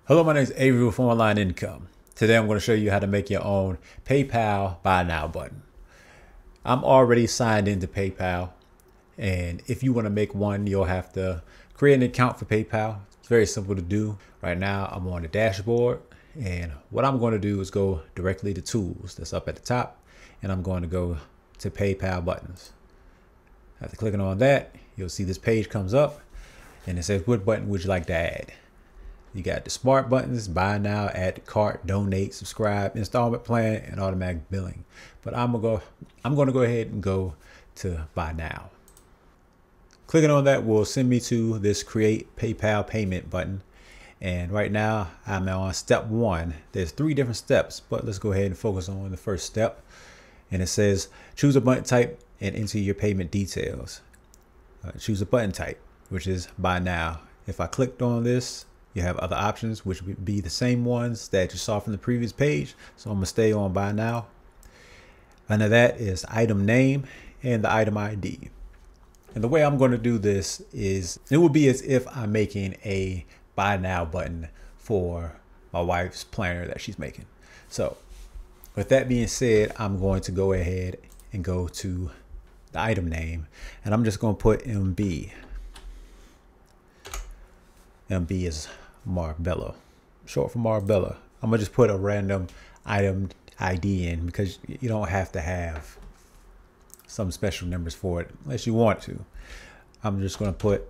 Hello, my name is Avery with Online Income. Today I'm going to show you how to make your own PayPal Buy Now button. I'm already signed into PayPal, and if you want to make one, you'll have to create an account for PayPal. It's very simple to do. Right now I'm on the dashboard, and what I'm going to do is go directly to Tools that's up at the top, and I'm going to go to PayPal buttons. After clicking on that, you'll see this page comes up, and it says, what button would you like to add? You got the smart buttons: buy now, add to cart, donate, subscribe, installment plan, and automatic billing. But I'm gonna go ahead and go to buy now. Clicking on that will send me to this create PayPal payment button. And right now I'm on step 1. There's 3 different steps, but let's go ahead and focus on the first step. And it says choose a button type and enter your payment details. Choose a button type, which is buy now. If I clicked on this, you have other options, which would be the same ones that you saw from the previous page. So I'm gonna stay on buy now. Under that is item name and the item ID. And the way I'm going to do this is it would be as if I'm making a buy now button for my wife's planner that she's making. So with that being said, I'm going to go ahead and go to the item name, and I'm just going to put MB. MB is Marbella, short for Marbella. I'm gonna just put a random item ID in because you don't have to have some special numbers for it unless you want to. I'm just gonna put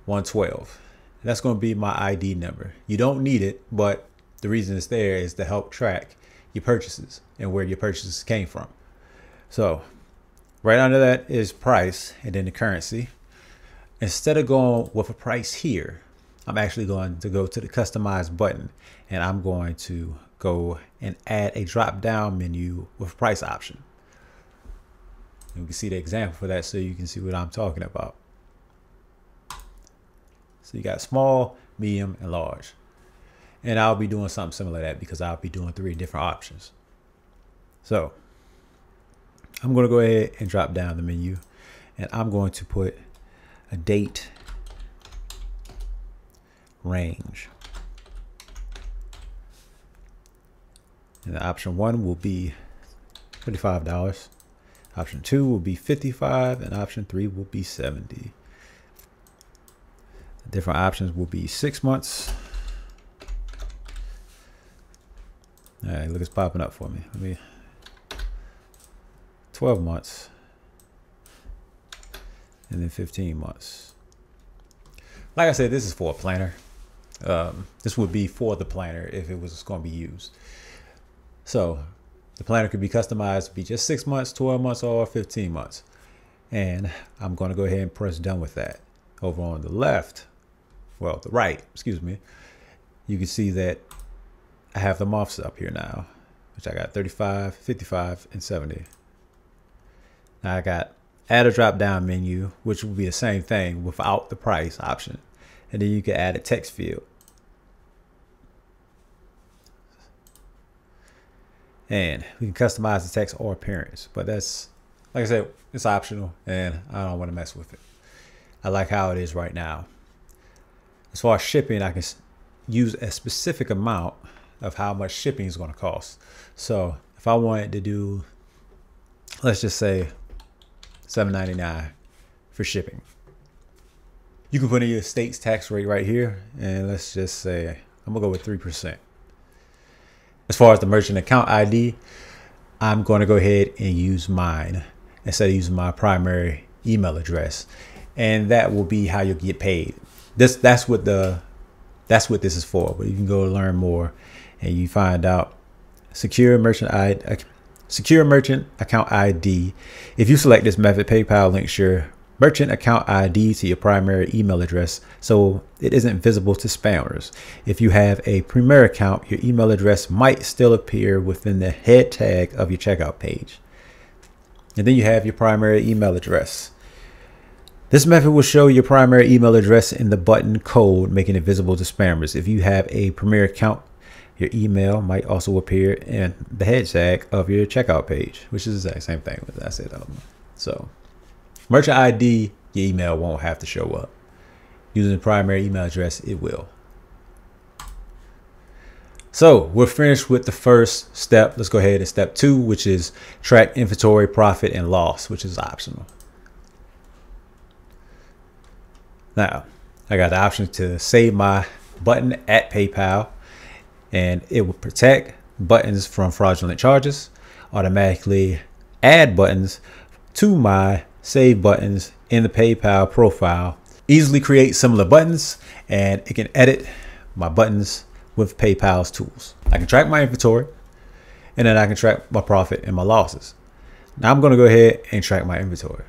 112. That's gonna be my ID number. You don't need it, but the reason it's there is to help track your purchases and where your purchases came from. So right under that is price and then the currency. Instead of going with a price here, I'm actually going to go to the customize button, and I'm going to go and add a drop down menu with price option. You can see the example for that so you can see what I'm talking about. So you got small, medium, and large. And I'll be doing something similar to that because I'll be doing 3 different options. So I'm going to go ahead and drop down the menu, and I'm going to put a date range. And option 1 will be $35. Option 2 will be $55, and option 3 will be $70. The different options will be 6 months. All right, look, it's popping up for me. 12 months. And then 15 months. Like I said, this is for a planner. This would be for the planner if it was going to be used. So the planner could be customized to be just 6 months, 12 months, or 15 months. And I'm going to go ahead and press done with that. Over on the left, well, the right, excuse me, you can see that I have the months up here now, which I got 35, 55, and 70. Now I got add a drop down menu, which will be the same thing without the price option. And then you can add a text field. And we can customize the text or appearance, but that's, like I said, it's optional and I don't want to mess with it. I like how it is right now. As far as shipping, I can use a specific amount of how much shipping is going to cost. So if I wanted to do, let's just say $7.99 for shipping. You can put in your state's tax rate right here, and let's just say I'm gonna go with 3%. As far as the merchant account ID, I'm going to go ahead and use mine instead of using my primary email address, and that will be how you'll get paid. That's what this is for. But you can go learn more, and you find out secure merchant account ID. If you select this method, PayPal links your merchant account ID to your primary email address, so it isn't visible to spammers. If you have a Premier account, your email address might still appear within the head tag of your checkout page. And then you have your primary email address. This method will show your primary email address in the button code, making it visible to spammers. If you have a Premier account, your email might also appear in the head tag of your checkout page, which is the exact same thing as I said. So merchant ID, your email won't have to show up. Using the primary email address, it will. So we're finished with the first step. Let's go ahead and step 2, which is track inventory, profit, and loss, which is optional. Now, I got the option to save my button at PayPal, and it will protect buttons from fraudulent charges, automatically add buttons to my save buttons in the PayPal profile, easily create similar buttons, and it can edit my buttons with PayPal's tools. I can track my inventory, and then I can track my profit and my losses. Now I'm going to go ahead and track my inventory.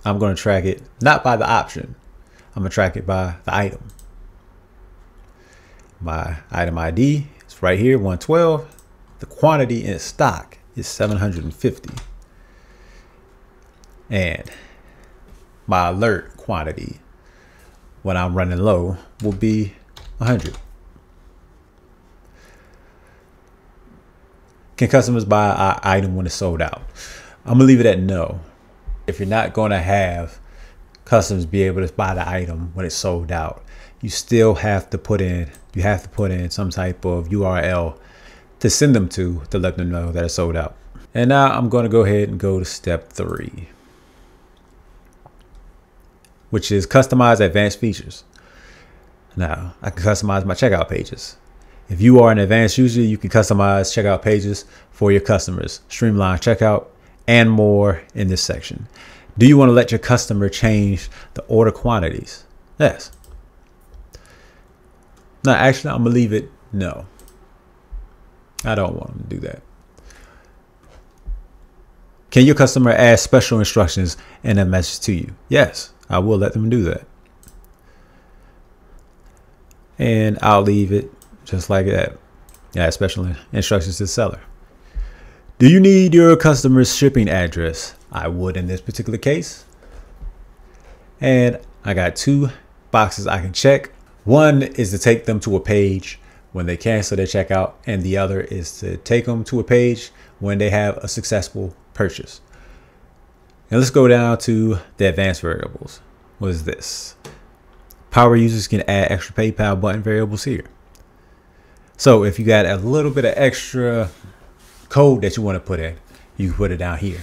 I'm going to track it not by the option. I'm going to track it by the item. My item ID is right here, 112. The quantity in stock is 750. And my alert quantity when I'm running low will be 100. Can customers buy our item when it's sold out? I'm gonna leave it at no. If you're not gonna have customers be able to buy the item when it's sold out, you still have to put in, some type of URL to send them to let them know that it's sold out. And now I'm gonna go ahead and go to step 3, which is customize advanced features. Now, I can customize my checkout pages. If you are an advanced user, you can customize checkout pages for your customers, streamline checkout, and more in this section. Do you want to let your customer change the order quantities? Yes. Now, actually, I'm going to leave it no. I don't want them to do that. Can your customer add special instructions in a message to you? Yes, I will let them do that. And I'll leave it just like that. Add special instructions to the seller. Do you need your customer's shipping address? I would in this particular case. And I got 2 boxes I can check. One is to take them to a page when they cancel their checkout, and the other is to take them to a page when they have a successful purchase. And let's go down to the advanced variables. What is this? Power users can add extra PayPal button variables here. So if you got a little bit of extra code that you want to put in, you can put it down here.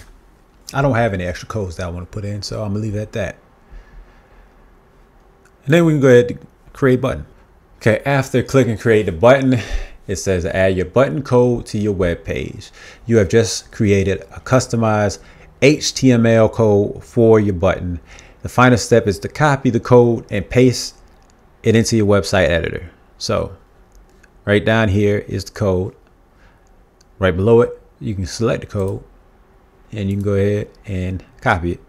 I don't have any extra codes that I want to put in, so I'm gonna leave it at that. And then we can go ahead and create button. Okay, after clicking create the button, it says add your button code to your web page. You have just created a customized HTML code for your button. The final step is to copy the code and paste it into your website editor. So right down here is the code. Right below it, you can select the code and you can go ahead and copy it.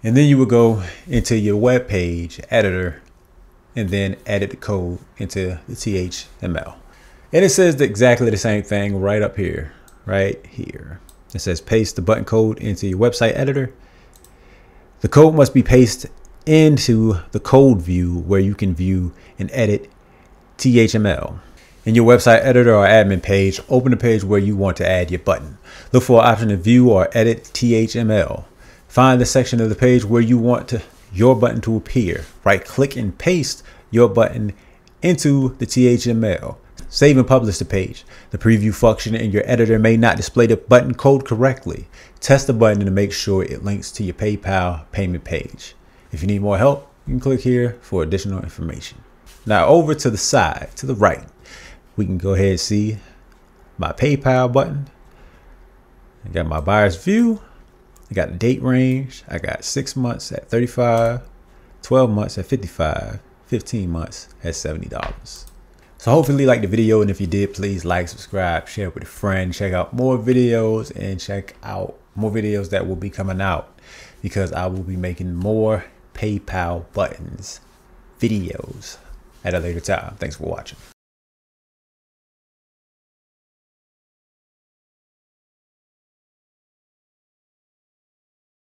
And then you will go into your web page editor and then edit the code into the HTML. And it says exactly the same thing right up here, right here. It says paste the button code into your website editor. The code must be pasted into the code view where you can view and edit HTML. In your website editor or admin page, open the page where you want to add your button. Look for an option to view or edit HTML. Find the section of the page where you want your button to appear. Right click and paste your button into the HTML. Save and publish the page. The preview function in your editor may not display the button code correctly. Test the button to make sure it links to your PayPal payment page. If you need more help, you can click here for additional information. Now over to the side, to the right, we can go ahead and see my PayPal button. I got my buyer's view. I got the date range. I got 6 months at $35, 12 months at $55, 15 months at $70. So hopefully you liked the video, and if you did, please like, subscribe, share with a friend, check out more videos, and check out more videos that will be coming out, because I will be making more PayPal buttons videos at a later time. Thanks for watching.